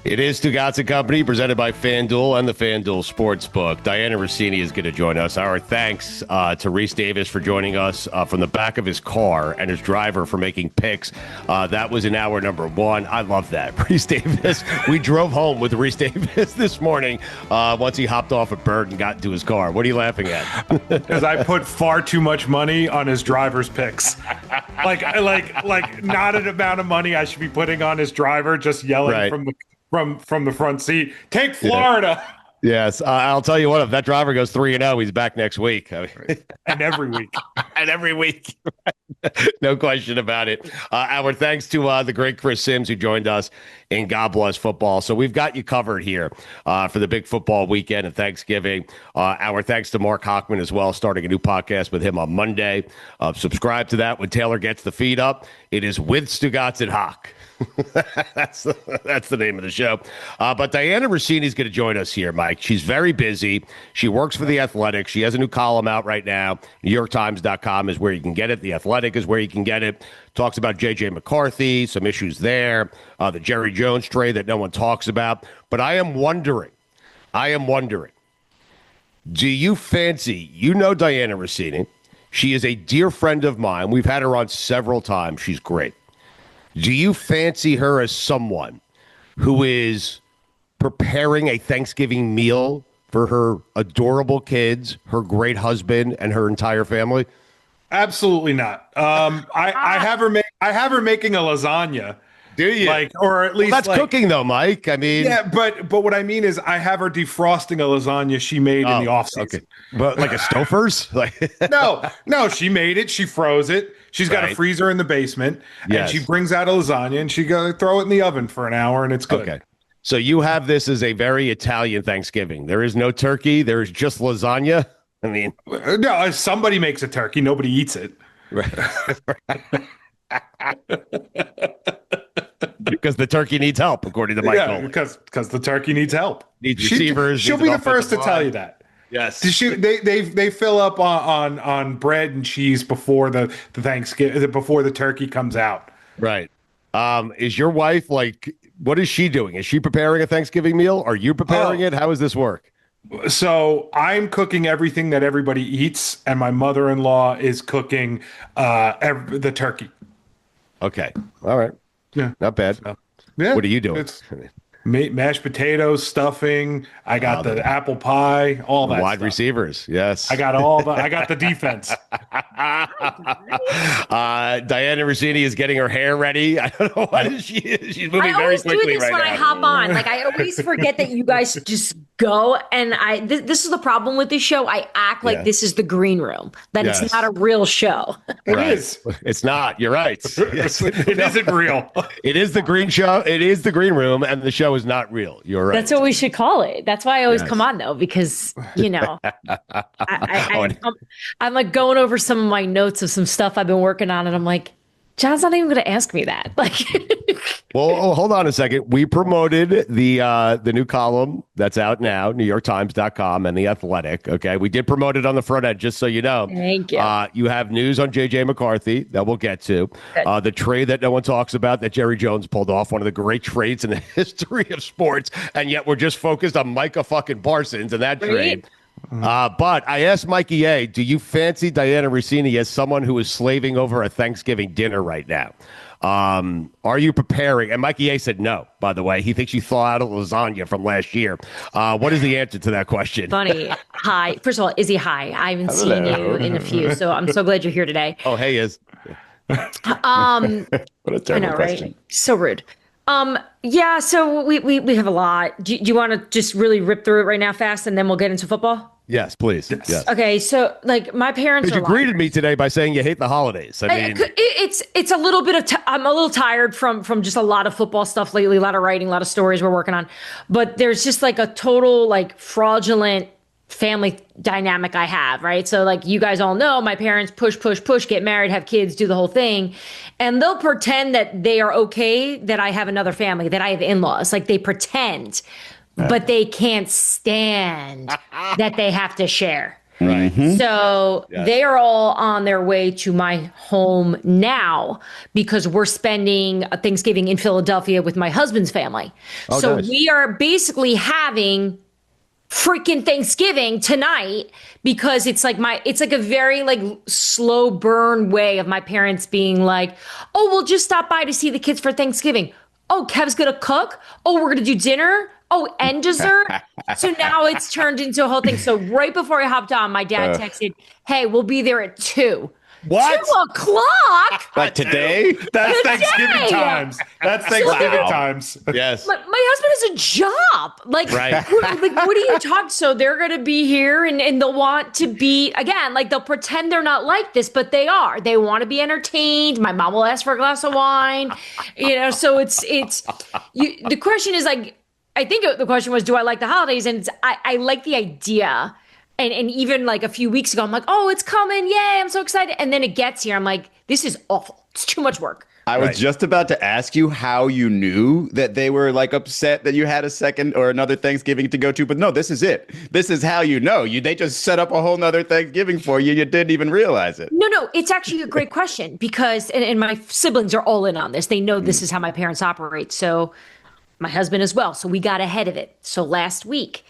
It is Stugotz and Company, presented by FanDuel and the FanDuel Sportsbook. Dianna Russini is going to join us. Our thanks to Reese Davis for joining us from the back of his car and his driver for making picks. That was in hour number one. I love that. Reese Davis. We drove home with Reese Davis this morning once he hopped off at Bird and got into his car. What are you laughing at? Because I put far too much money on his driver's picks. Like not an amount of money I should be putting on his driver, just yelling from the front seat. Take Florida. Yeah. Yes. I'll tell you what, if that driver goes 3-0, he's back next week. And every week. And every week. No question about it. Our thanks to the great Chris Sims, who joined us in God Bless Football. So we've got you covered here for the big football weekend and Thanksgiving. Our thanks to Mark Hochman as well, starting a new podcast with him on Monday. Subscribe to that when Taylor gets the feed up. It is with Stugotz and Hoch. That's the name of the show. But Dianna Russini is going to join us here, Mike. She's very busy. She works for The Athletic. She has a new column out right now. NewYorkTimes.com is where you can get it. The Athletic is where you can get it. Talks about JJ McCarthy, some issues there, the Jerry Jones trade that no one talks about. But I am wondering, do you fancy, Dianna Russini? She is a dear friend of mine. We've had her on several times. She's great. Do you fancy her as someone who is preparing a Thanksgiving meal for her adorable kids, her great husband, and her entire family? Absolutely not. I have her making a lasagna. Do you? Or at least that's cooking, though, Mike. I mean, yeah, but what I mean is, I have her defrosting a lasagna she made in the off season. Okay. But like a Stouffer's? No, she made it. She froze it. She's got a freezer in the basement, and she brings out a lasagna, and she go throw it in the oven for an hour, and it's good. Okay. So you have this as a very Italian Thanksgiving. There is no turkey. There is just lasagna. I mean, no, somebody makes a turkey. Nobody eats it. Because the turkey needs help, according to Mike. Yeah, because the turkey needs help. Needs receivers. She'll be the first to tell you that. Yes. They fill up on bread and cheese before the Thanksgiving, before the turkey comes out. Right. Is your wife what is she doing? Is she preparing a Thanksgiving meal? Are you preparing it? How does this work? So I'm cooking everything that everybody eats, and my mother-in-law is cooking the turkey. Okay. All right. Yeah. Not bad. Yeah. What are you doing? It's mashed potatoes, stuffing. I got the apple pie, all that wide stuff. Receivers. Yes. I got the defense. Dianna Russini is getting her hair ready. I don't know what she is. She's moving very quickly right now. I always do this when I hop on. I always forget that you guys just go. And this is the problem with this show. I act like this is the green room, that it's not a real show. It is. It's not. You're right. Yes. It isn't real. It is the green show. It is the green room, and the show is not real. You're right. That's what we should call it. That's why I always come on, though, because, I'm like going over some of my notes of some stuff I've been working on, and I'm like, John's not even going to ask me that. Well, hold on a second. We promoted the new column that's out now, NewYorkTimes.com and The Athletic. Okay, we did promote it on the front end, just so you know. Thank you. You have news on JJ McCarthy that we'll get to. The trade that no one talks about that Jerry Jones pulled off, one of the great trades in the history of sports, and yet we're just focused on Micah fucking Parsons and that trade. But I asked Mikey A, do you fancy Dianna Russini as someone who is slaving over a Thanksgiving dinner right now? Are you preparing? And Mikey A said no, by the way. He thinks you thaw out a lasagna from last year. What is the answer to that question? Funny. Hi. First of all, Izzy, hi. I haven't seen you in a few, so I'm so glad you're here today. Oh, hey, Iz. What a terrible question. Right? So rude. Yeah, so we have a lot. Do you want to just really rip through it right now fast, and then we'll get into football? Yes, please. Yes. Okay, so my parents. You greeted me today by saying you hate the holidays. I mean, it's a little bit of. I'm a little tired from just a lot of football stuff lately. A lot of writing, a lot of stories we're working on, but there's just a total fraudulent family dynamic I have, right? So you guys all know, my parents push, get married, have kids, do the whole thing. And they'll pretend that they are okay, that I have another family, that I have in-laws. They pretend, but they can't stand that they have to share. Right. So they are all on their way to my home now because we're spending Thanksgiving in Philadelphia with my husband's family. Oh, so nice. we are basically having freaking Thanksgiving tonight because it's like a very like slow burn way of my parents being like, oh, we'll just stop by to see the kids for Thanksgiving. Oh, Kev's gonna cook. Oh, we're gonna do dinner. Oh, and dessert. So now it's turned into a whole thing. So right before I hopped on, my dad texted, hey, we'll be there at 2. What? 2:00? Like today? That's Today! Thanksgiving times. That's Thanksgiving Wow. times. Yes. My husband has a job. Like, Right. what are you talking? So they're going to be here and they'll want to be, again, like they'll pretend they're not like this, but they are. They want to be entertained. My mom will ask for a glass of wine. So the question is like, I think the question was, do I like the holidays? And I like the idea. And even like a few weeks ago, I'm like, oh, it's coming. Yay, I'm so excited. And then it gets here. I'm like, this is awful. It's too much work. I was just about to ask you how you knew that they were like upset that you had a second or another Thanksgiving to go to, but no, this is it. This is how you know. They just set up a whole nother Thanksgiving for you. You didn't even realize it. No, it's actually a great question because, and my siblings are all in on this. They know this is how my parents operate. So my husband as well. So we got ahead of it. So last week,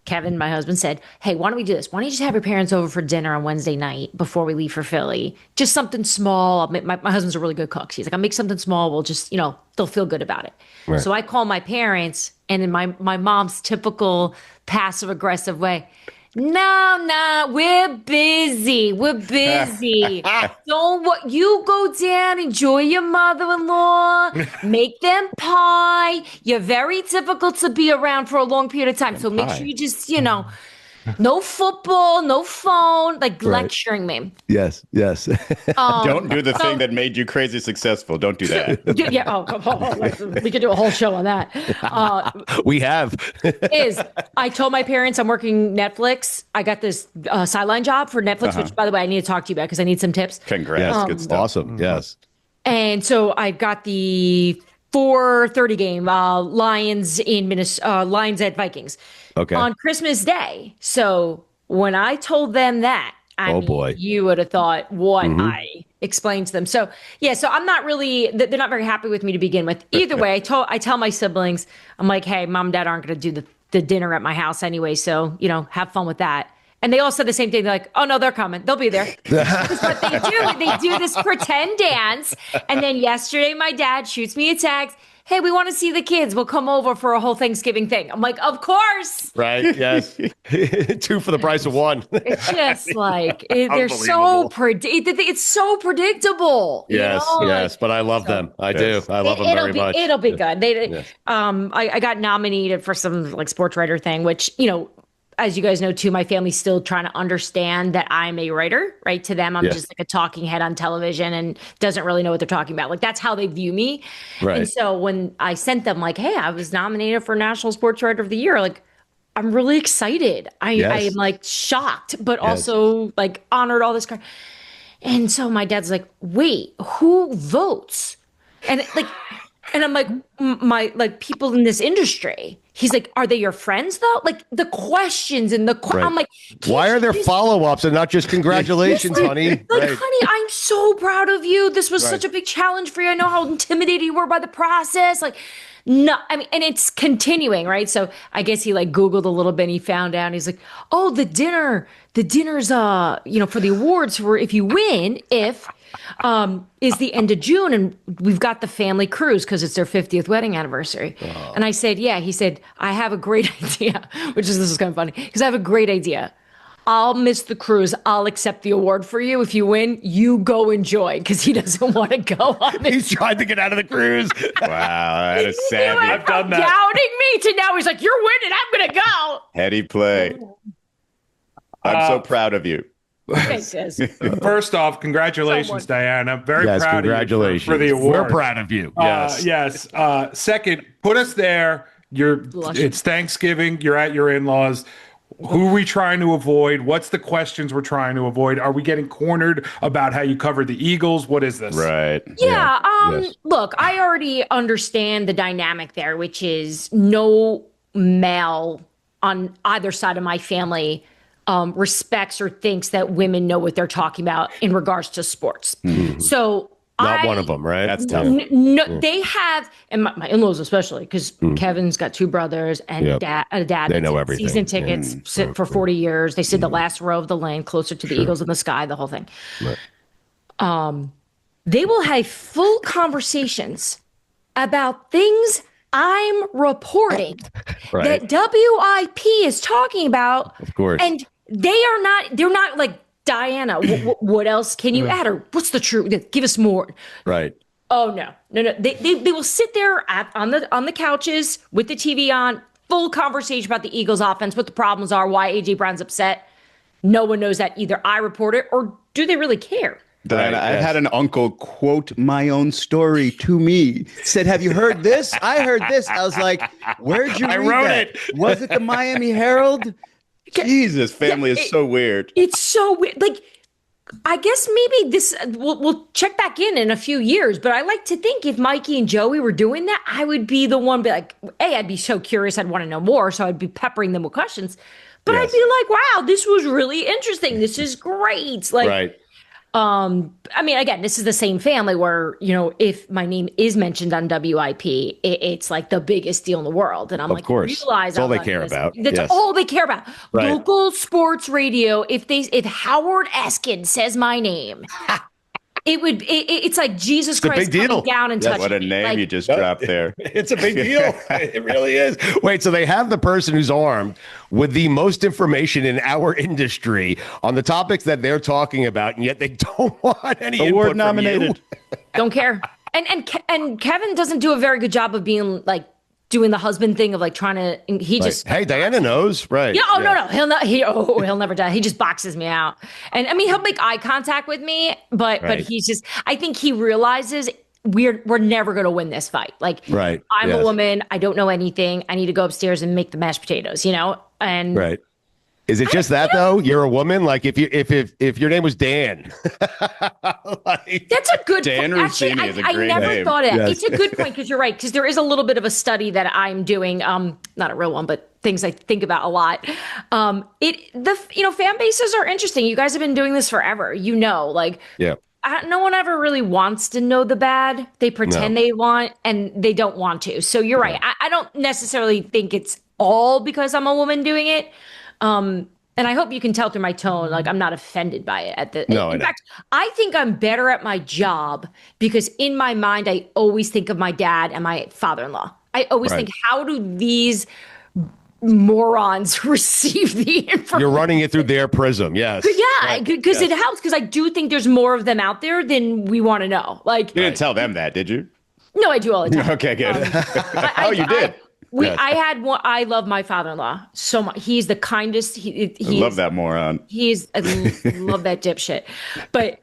Kevin, my husband, said, hey, why don't we do this? Why don't you just have your parents over for dinner on Wednesday night before we leave for Philly? Just something small. My husband's a really good cook. He's like, I'll make something small. We'll just, they'll feel good about it. Right. So I call my parents, and in my mom's typical passive aggressive way, no, we're busy. You go down, enjoy your mother-in-law, make them pie. You're very difficult to be around for a long period of time. So make sure you just, no football, no phone, like lecturing me. Yes. Don't do the thing that made you crazy successful. Don't do that. Yeah. We could do a whole show on that. We have. I told my parents I'm working Netflix. I got this sideline job for Netflix, which, by the way, I need to talk to you about because I need some tips. Congrats. Yes. Good stuff. Awesome. Yes. And so I got the 4:30 game, Lions Lions at Vikings. Okay. On Christmas Day. So when I told them that, boy, you would have thought what I explained to them. So I'm not really, they're not very happy with me to begin with. Either way, I tell my siblings, I'm like, hey, mom and dad aren't going to do the dinner at my house anyway. So, have fun with that. And they all said the same thing. They're like, oh, no, they're coming. They'll be there. That's what they do. They do this pretend dance. And then yesterday, my dad shoots me a text. Hey, we want to see the kids. We'll come over for a whole Thanksgiving thing. I'm like, of course. Right. Yes. 2 for the price of 1. It's just like, they're so it's so predictable. Yes. But I love them. I do. I love them very much. It'll be good. I got nominated for some like sports writer thing, which, as you guys know, too, my family's still trying to understand that I'm a writer, right? To them, I'm just like a talking head on television and doesn't really know what they're talking about. Like, that's how they view me. Right. And so when I sent them like, hey, I was nominated for National Sports Writer of the Year, like, I'm really excited. I am like shocked, but also like honored all this. And so my dad's like, wait, who votes? And I'm like, my people in this industry. He's like, are they your friends though? Like the questions and I'm like, why are there follow-ups and not just congratulations, honey? Like, honey, I'm so proud of you. This was such a big challenge for you. I know how intimidated you were by the process. Like, no, I mean, and it's continuing, right? So I guess he like Googled a little bit and he found out, and he's like, oh, the dinner's, for the awards for if you win, is the end of June, and we've got the family cruise because it's their 50th wedding anniversary. Oh. And I said, yeah. He said, I have a great idea, this is kind of funny because I have a great idea. I'll miss the cruise. I'll accept the award for you. If you win, you go enjoy because he doesn't want to go on it. He's trying to get out of the cruise. Wow, that is savvy. I've done that. Doubting me to now he's like, you're winning. I'm going to go. Heady play. I'm so proud of you. First off, congratulations, Dianna. Very proud of you for the award. We're proud of you. Yes. Second, put us there. It's Thanksgiving. You're at your in-laws. Who are we trying to avoid? What's the questions we're trying to avoid? Are we getting cornered about how you covered the Eagles? What is this? Right. Yeah. Look, I already understand the dynamic there, which is no male on either side of my family respects or thinks that women know what they're talking about in regards to sports. So Not one of them, right? That's tough. No, they have, and my in-laws especially, because Kevin's got 2 brothers and a dad. They that know did everything. Season tickets sit for 40 years. They sit the last row of the lane, closer to the Eagles in the sky, the whole thing. Right. They will have full conversations about things I'm reporting that WIP is talking about. Of course. And they're not like, Dianna, what else can you add? Or what's the truth? Give us more. Right. Oh, no. They will sit there on the couches with the TV on, full conversation about the Eagles offense, what the problems are, why A.J. Brown's upset. No one knows that. Either I report it or do they really care? Diana, I had an uncle quote my own story to me. Said, "Have you heard this? I heard this." I was like, "Where'd you read wrote that? it. Was it the Miami Herald?" Jesus, family is so weird. It's so weird. Like, I guess maybe this, we'll check back in a few years, but I like to think if Mikey and Joey were doing that, I would be the one, be like, I'd be so curious, I'd want to know more, so I'd be peppering them with questions. But I'd be like, wow, this was really interesting. This is great. Like, Right. I mean, again, this is the same family where, if my name is mentioned on WIP, it's like the biggest deal in the world. And I'm Of course. realize That's all I'm they care this. about. That's Yes. all they care about. Right. Local sports radio. If Howard Eskin says my name, it's like Jesus a Christ big deal. coming down and touching What a me. name Like, you just dropped there. It's a big deal. It really is. Wait, so they have the person who's armed with the most information in our industry on the topics that they're talking about, and yet they don't want any input Award from nominated. you. don't care. And Kevin doesn't do a very good job of being like doing the husband thing of like trying to. He just Hey, Diana knows, right? Yeah. Oh no. He'll never die. He just boxes me out. And I mean, he'll make eye contact with me, but Right. he's just. I think he realizes we're never going to win this fight. Like, Right. I'm Yes. a woman. I don't know anything. I need to go upstairs and make the mashed potatoes. And Right. Is it just that though? You're a woman. Like if your name was Dan, like, that's a good Dan point. Actually, Russini is a I great never name. thought of that. Yes. It's a good point because you're right. Because there is a little bit of a study that I'm doing. Not a real one, but things I think about a lot. Fan bases are interesting. You guys have been doing this forever. Like yeah. no one ever really wants to know the bad. They pretend they want, and they don't want to. So you're right. I don't necessarily think it's all because I'm a woman doing it. And I hope you can tell through my tone, like I'm not offended by it. In fact, I think I'm better at my job because in my mind, I always think of my dad and my father-in-law. I always think, how do these morons receive the information? You're running it through their prism. Yes. Yeah, because it helps. Because I do think there's more of them out there than we want to know. Like, You didn't tell them that, did you? no, I do all the time. Okay, good. You did. I had one. I love my father-in-law so much. He's the kindest. I love that moron. I love that dipshit. But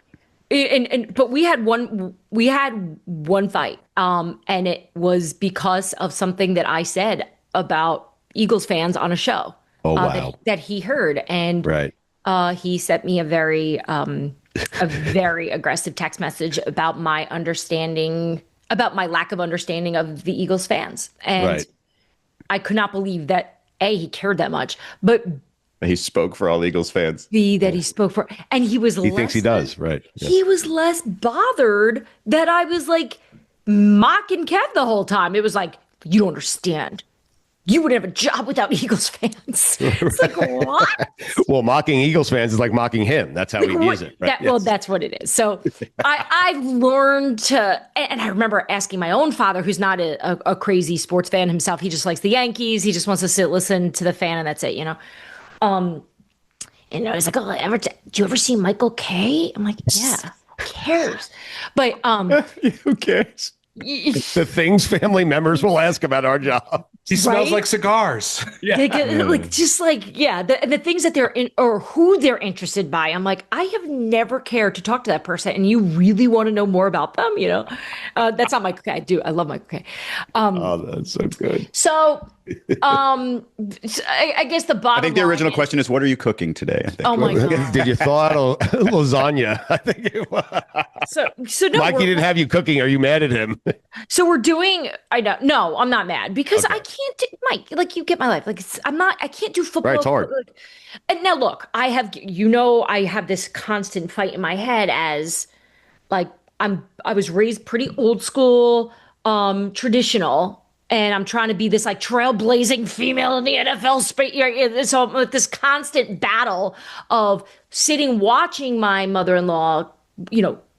but we had one fight. And it was because of something that I said about Eagles fans on a show. Oh wow. That he heard, and Right. He sent me a very aggressive text message about my lack of understanding of the Eagles fans, and Right. I could not believe that he cared that much, but He spoke for all Eagles fans. that he spoke for, and he Thinks he does. Right. Yeah. He was less bothered that I was like mocking Kev the whole time. It was like, you don't understand. You wouldn't have a job without Eagles fans. It's like, what? Well, mocking Eagles fans is like mocking him. That's how he views it. Right? Well, that's what it is. So I've learned to, and I remember asking my own father, who's not a crazy sports fan himself. He just likes the Yankees. He just wants to sit, listen to the fan, and that's it, And I was like, oh, do you ever see Michael K? I'm like, yeah, who cares? But Who cares? The things family members will ask about our job. He smells Right? like cigars. the things that they're in or who they're interested by. I'm like, I have never cared to talk to that person, and you really want to know more about them. That's not Michael K. I love Michael K. Oh, that's so good. So, I guess the bottom. I think the original line question is, what are you cooking today? I think. Oh my god! Did you thaw out lasagna? I think it was. So no, Mikey didn't have you cooking. Are you mad at him? So we're doing. I know. No, I'm not mad because I can't. can't do, Mike, like you get my life. Like I can't do football. Right, it's hard. And now look, I have this constant fight in my head as like I was raised pretty old school, traditional, and I'm trying to be this like trailblazing female in the NFL space. So with this constant battle of sitting watching my mother-in-law,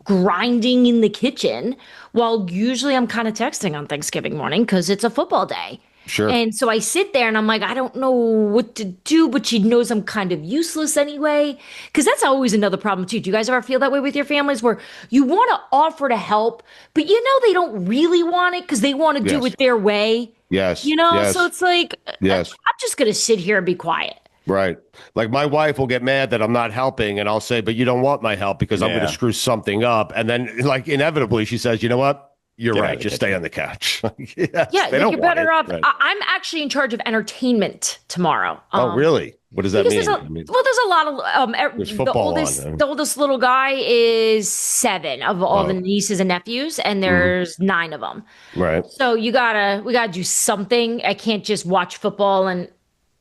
grinding in the kitchen while usually I'm kind of texting on Thanksgiving morning because it's a football day. Sure. And so I sit there and I'm like, I don't know what to do, but she knows I'm kind of useless anyway. Because that's always another problem too. Do you guys ever feel that way with your families where you want to offer to help, but they don't really want it because they want to do it their way? Yes. So it's like, yes. I'm just going to sit here and be quiet. Right. Like my wife will get mad that I'm not helping and I'll say, but you don't want my help because I'm going to screw something up. And then like inevitably she says, you know what? You're right. Just stay on the couch. You're better off. Right. I'm actually in charge of entertainment tomorrow. Oh, really? What does that mean? There's a lot of there's football the oldest little guy is 7 of all the nieces and nephews, and there's 9 of them. Right. So we gotta do something. I can't just watch football and.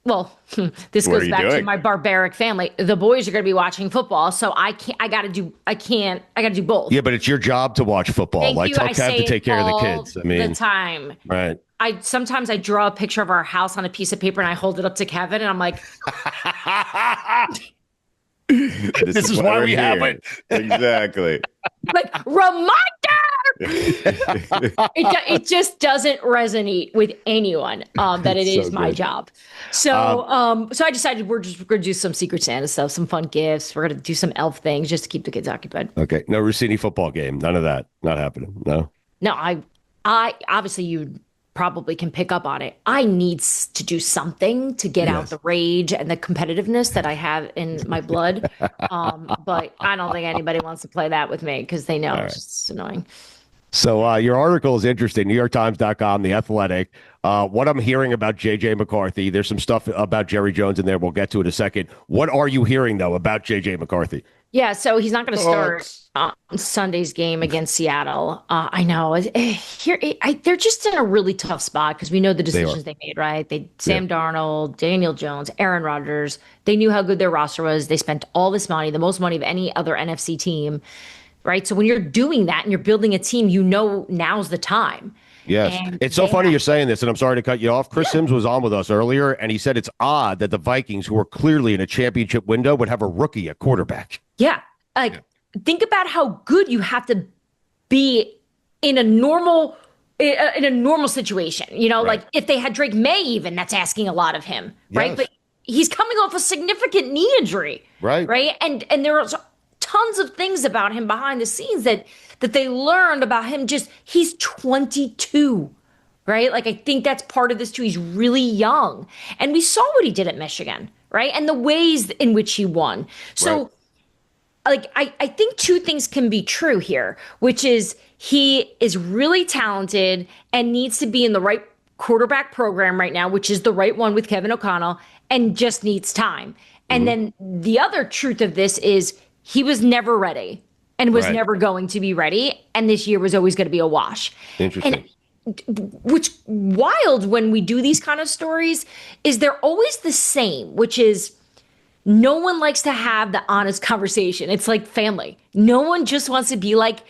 Well, this goes back to my barbaric family. The boys are going to be watching football, so I got to do both. Yeah, but it's your job to watch football. Tell Kev to take care of the kids. I mean, the time. Right. Sometimes I draw a picture of our house on a piece of paper and I hold it up to Kevin and I'm like, this is why we have it. Exactly. Like, reminder. It just doesn't resonate with anyone that it is my job. So so I decided we're going to do some Secret Santa stuff, some fun gifts. We're going to do some elf things just to keep the kids occupied. Okay. No Russini football game. None of that. Not happening. No. No, I obviously you probably can pick up on it. I need to do something to get out the rage and the competitiveness that I have in my blood. But I don't think anybody wants to play that with me because they know it's just annoying. So your article is interesting. NewYorkTimes.com, The Athletic. What I'm hearing about JJ McCarthy, there's some stuff about Jerry Jones in there. We'll get to it in a second. What are you hearing, though, about JJ McCarthy? Yeah, so he's not going to start Sunday's game against Seattle. I know. They're just in a really tough spot because we know the decisions they made, right? Sam Darnold, Daniel Jones, Aaron Rodgers. They knew how good their roster was. They spent all this money, the most money of any other NFC team, right? So when you're doing that and you're building a team, now's the time. Yes. And it's so funny you're saying this, and I'm sorry to cut you off. Chris Sims was on with us earlier, and he said it's odd that the Vikings, who are clearly in a championship window, would have a rookie at quarterback. Yeah. Think about how good you have to be in a normal situation. Like if they had Drake May even, that's asking a lot of him, right? But he's coming off a significant knee injury. Right. And there are tons of things about him behind the scenes that they learned about him. He's 22, right? Like, I think that's part of this too. He's really young. And we saw what he did at Michigan, right? And the ways in which he won. So, I think 2 things can be true here, which is he is really talented and needs to be in the right quarterback program right now, which is the right one with Kevin O'Connell, and just needs time. And then the other truth of this is he was never ready and was never going to be ready. And this year was always going to be a wash. Interesting. And which wild when we do these kind of stories is they're always the same, which is no one likes to have the honest conversation. It's like family. No one just wants to be like,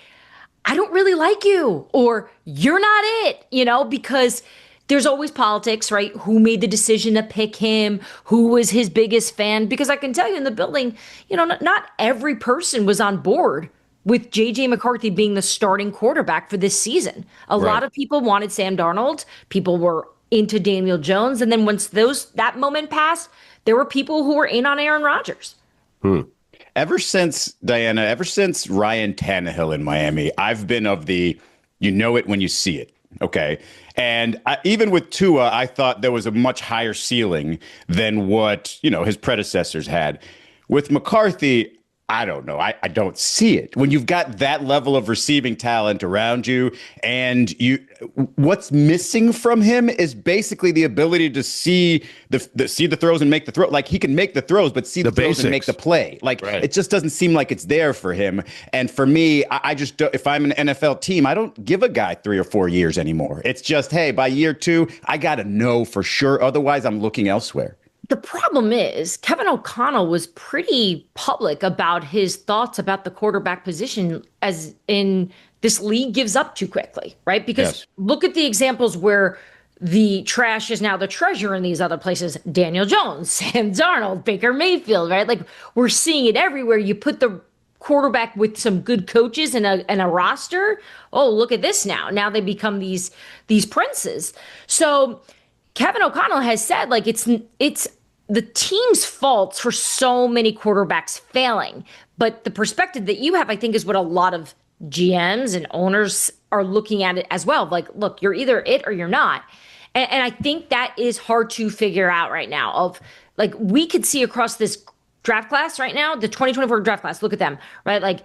I don't really like you, or you're not it, because there's always politics, right? Who made the decision to pick him? Who was his biggest fan? Because I can tell you in the building, not every person was on board with JJ McCarthy being the starting quarterback for this season. A lot of people wanted Sam Darnold. People were into Daniel Jones. And then once that moment passed, there were people who were in on Aaron Rodgers. Ever since Ryan Tannehill in Miami, I've been of the, it when you see it. Okay. And even with Tua, I thought there was a much higher ceiling than what, his predecessors had. With McCarthy, I don't know. I don't see it. When you've got that level of receiving talent around you, and what's missing from him is basically the ability to see the throws and make the throw. Like, he can make the throws, but see the throws basics. and make the play. Like, it just doesn't seem like it's there for him. And for me, I just don't, if I'm an NFL team, I don't give a guy 3 or 4 years anymore. It's just, hey, by year 2, I got to know for sure. Otherwise, I'm looking elsewhere. The problem is Kevin O'Connell was pretty public about his thoughts about the quarterback position, as in this league gives up too quickly, right? Because look at the examples where the trash is now the treasure in these other places. Daniel Jones, Sam Darnold, Baker Mayfield, right? Like, we're seeing it everywhere. You put the quarterback with some good coaches and a roster. Oh, look at this now. Now they become these princes. So Kevin O'Connell has said, like, it's the team's fault for so many quarterbacks failing. But the perspective that you have, I think, is what a lot of GMs and owners are looking at it as well. Like, look, you're either it or you're not. And I think that is hard to figure out right now. Of, like, we could see across this draft class right now, the 2024 draft class, look at them, right? Like,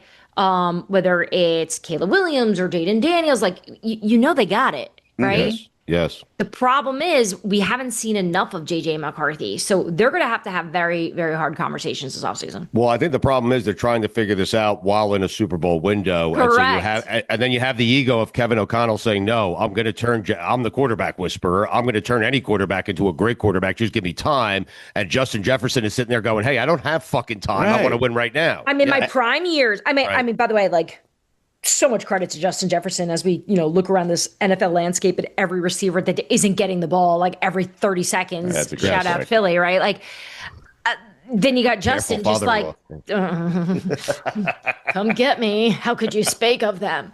whether it's Caleb Williams or Jaden Daniels, like, you know they got it, right? Yes. The problem is we haven't seen enough of JJ McCarthy. So they're going to have very, very hard conversations this offseason. Well, I think the problem is they're trying to figure this out while in a Super Bowl window. Correct. And then you have the ego of Kevin O'Connell saying, no, I'm the quarterback whisperer. I'm going to turn any quarterback into a great quarterback. Just give me time. And Justin Jefferson is sitting there going, hey, I don't have fucking time. I want to win right now. I'm in my prime years. I mean, by the way, like, so much credit to Justin Jefferson as we, look around this NFL landscape at every receiver that isn't getting the ball like every 30 seconds. Shout out Philly, right? Like, then you got Justin just like, come get me. How could you speak of them?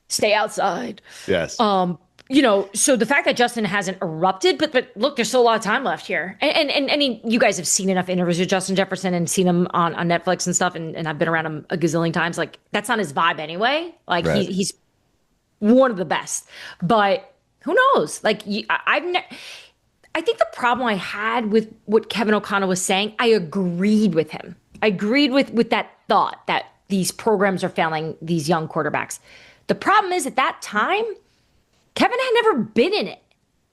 Stay outside. Yes. So the fact that Justin hasn't erupted, but look, there's still a lot of time left here. And I mean, you guys have seen enough interviews with Justin Jefferson and seen him on Netflix and stuff, and I've been around him a gazillion times. Like, that's not his vibe anyway. Like, he's one of the best. But who knows? Like, I think the problem I had with what Kevin O'Connell was saying, I agreed with him. I agreed with that thought that these programs are failing these young quarterbacks. The problem is, at that time, Kevin had never been in it.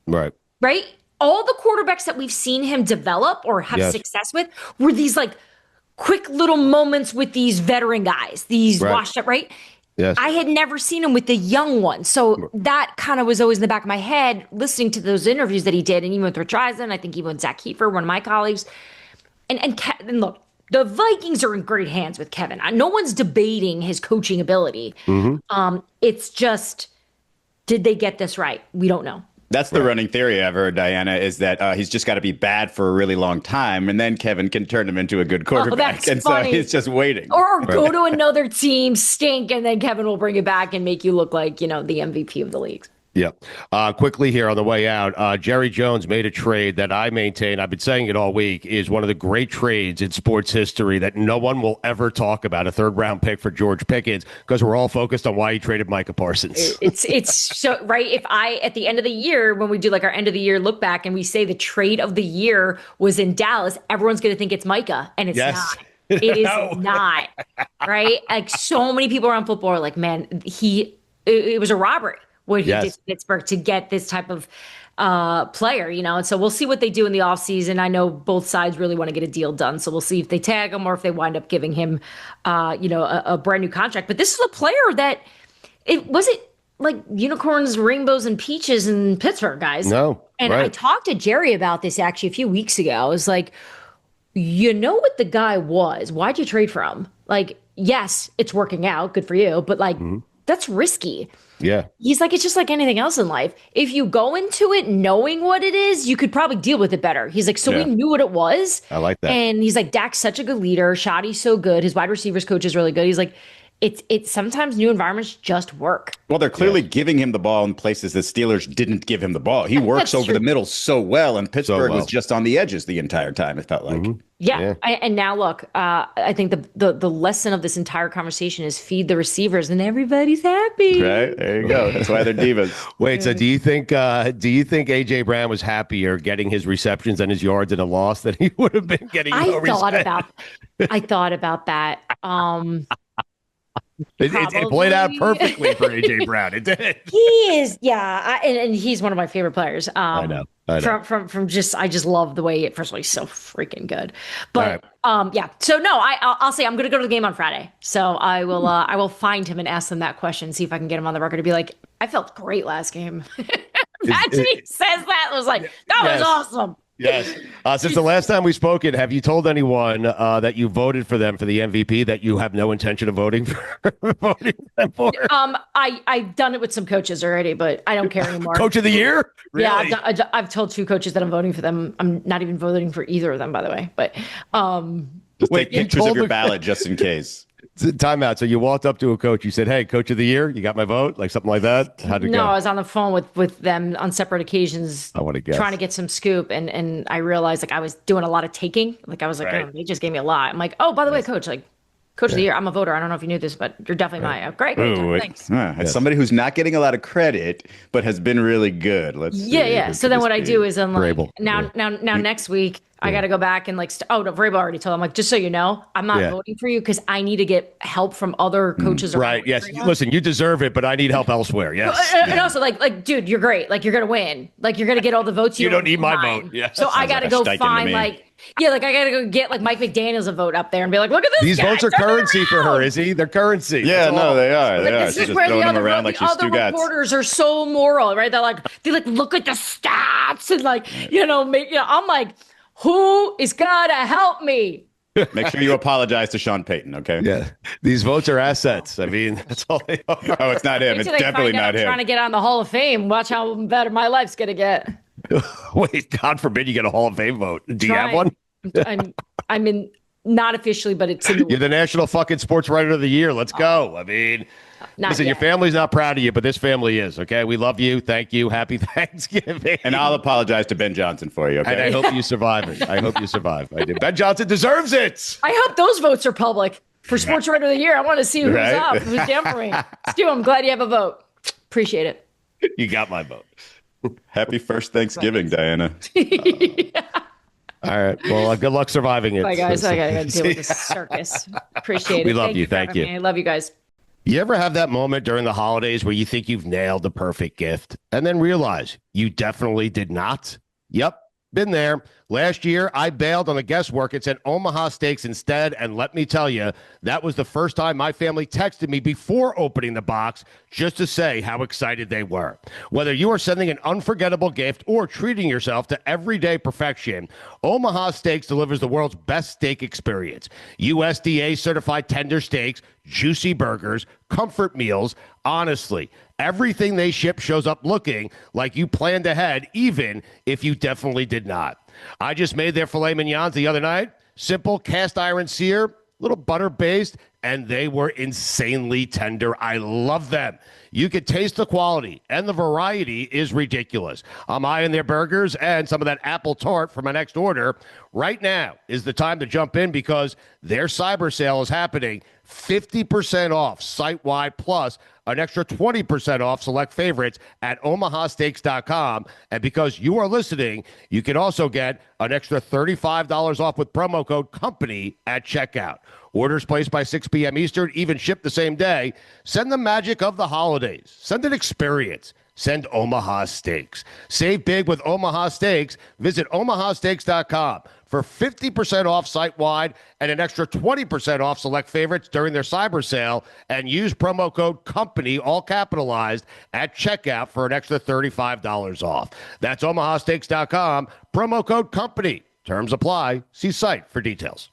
Right? All the quarterbacks that we've seen him develop or have success with were these, like, quick little moments with these veteran guys, these washed up, right? Yes. I had never seen him with the young ones. So that kind of was always in the back of my head, listening to those interviews that he did. And even with Rich Eisen, I think even with Zach Kiefer, one of my colleagues. And look, the Vikings are in great hands with Kevin. No one's debating his coaching ability. It's just, did they get this right? We don't know. That's the running theory I've heard, Dianna, is that he's just got to be bad for a really long time, and then Kevin can turn him into a good quarterback. That's and funny. So he's just waiting. Or go to another team, stink, and then Kevin will bring it back and make you look like, the MVP of the league. Yep. Quickly here on the way out, Jerry Jones made a trade that I maintain, I've been saying it all week, is one of the great trades in sports history that no one will ever talk about, a third-round pick for George Pickens, because we're all focused on why he traded Micah Parsons. It's so, right, if at the end of the year, when we do like our end of the year look back and we say the trade of the year was in Dallas, everyone's going to think it's Micah, and it's not. It is not, right? Like, so many people around football are like, man, it was a robbery what he did to Pittsburgh to get this type of player, and so we'll see what they do in the offseason. I know both sides really want to get a deal done, so we'll see if they tag him or if they wind up giving him, a brand new contract. But this is a player that it wasn't like unicorns, rainbows, and peaches in Pittsburgh, guys. No, and I talked to Jerry about this actually a few weeks ago. I was like, what the guy was? Why'd you trade for him? Like, yes, it's working out, good for you, but like, that's risky. Yeah. He's like, it's just like anything else in life. If you go into it knowing what it is, you could probably deal with it better. He's like, we knew what it was. I like that. And he's like, Dak's such a good leader. Shoddy's so good. His wide receivers coach is really good. He's like, it's sometimes new environments just work. Well, they're clearly giving him the ball in places the Steelers didn't give him the ball. He works over the middle so well, and Pittsburgh was just on the edges the entire time, it felt like. Yeah. And now look, I think the lesson of this entire conversation is feed the receivers and everybody's happy. Right? There you go. That's why they're divas. Wait, so do you think AJ Brown was happier getting his receptions and his yards in a loss than he would have been getting? I thought about that. It played out perfectly for AJ Brown. It did. He is, and he's one of my favorite players. I know. From just, I just love the way. First of all, he's so freaking good. But yeah. So no, I'll say I'm going to go to the game on Friday. So I will find him and ask him that question, see if I can get him on the record to be like, I felt great last game. Imagine he says that. It was like, that was awesome. Yes. Since the last time we spoke, have you told anyone that you voted for them for the MVP that you have no intention of voting for? Them for? I've done it with some coaches already, but I don't care anymore. Coach of the year? Really? Yeah, I've told 2 coaches that I'm voting for them. I'm not even voting for either of them, by the way. But just take pictures of your ballot just in case. Time out. So you walked up to a coach. You said, "Hey, coach of the year, you got my vote?" Like something like that. How'd it go? No, I was on the phone with them on separate occasions. I want to guess. Trying to get some scoop, and I realized like I was doing a lot of taking. Like I was like, Right. oh, they just gave me a lot. I'm like, oh, by the way, coach, like coach of the year. I'm a voter. I don't know if you knew this, but you're definitely my great. Thanks. As somebody who's not getting a lot of credit, but has been really good. Let's see. So then what I do is I'm like, Vrabel. now next week I got to go back and like, no, Vrabel already told him, like, just so you know, I'm not voting for you because I need to get help from other coaches. Right. Yes. Listen, you deserve it, but I need help elsewhere. Yes. And also like, dude, you're great. Like, you're going to win. Like, you're going to get all the votes. You don't need my vote. Yeah. So I got to go find like, I got to go get like Mike McDaniel's a vote up there and be like, look at this. These votes are currency for her, Izzy. They're currency. Yeah, no, they are. Like, this is where the other reporters are so moral, right? They're like, look at the stats and like, I'm like, who is gonna help me? Make sure you apologize to Sean Payton, okay? Yeah. These votes are assets. I mean, that's all they are. Oh, it's not him. It's definitely not him. Trying to get on the Hall of Fame. Watch how better my life's gonna get. Wait, God forbid you get a Hall of Fame vote. Do you have one? I'm in, not officially, but it's in the You're the national fucking sports writer of the year. Let's go. I mean, listen, your family's not proud of you, but this family is, okay? We love you. Thank you. Happy Thanksgiving. And I'll apologize to Ben Johnson for you, okay? And I hope you survive it. I hope you survive. I do. Ben Johnson deserves it. I hope those votes are public for sports writer of the year. I want to see who's up, who's down for me. Stu, I'm glad you have a vote. Appreciate it. You got my vote. Happy first Thanksgiving, Diana. All right. Well, good luck surviving it. Bye, guys. I got to deal with this circus. Appreciate it. We love you. Thank you. I love you guys. You ever have that moment during the holidays where you think you've nailed the perfect gift and then realize you definitely did not? Yep. Been there. Last year, I bailed on the guesswork and said Omaha Steaks instead. And let me tell you, that was the first time my family texted me before opening the box just to say how excited they were. Whether you are sending an unforgettable gift or treating yourself to everyday perfection, Omaha Steaks delivers the world's best steak experience. USDA certified tender steaks, juicy burgers, comfort meals. Honestly, everything they ship shows up looking like you planned ahead, even if you definitely did not. I just made their filet mignons the other night. Simple cast iron sear, little butter based, and they were insanely tender. I love them. You can taste the quality, and the variety is ridiculous. I'm eyeing their burgers and some of that apple tart for my next order. Right now is the time to jump in because their cyber sale is happening. 50% off site-wide plus an extra 20% off select favorites at omahasteaks.com. And because you are listening, you can also get an extra $35 off with promo code COMPANY at checkout. Orders placed by 6 p.m. Eastern, even shipped the same day. Send the magic of the holidays. Send an experience. Send Omaha Steaks. Save big with Omaha Steaks. Visit omahasteaks.com for 50% off site-wide and an extra 20% off select favorites during their cyber sale. And use promo code COMPANY, all capitalized, at checkout for an extra $35 off. That's omahasteaks.com. Promo code COMPANY. Terms apply. See site for details.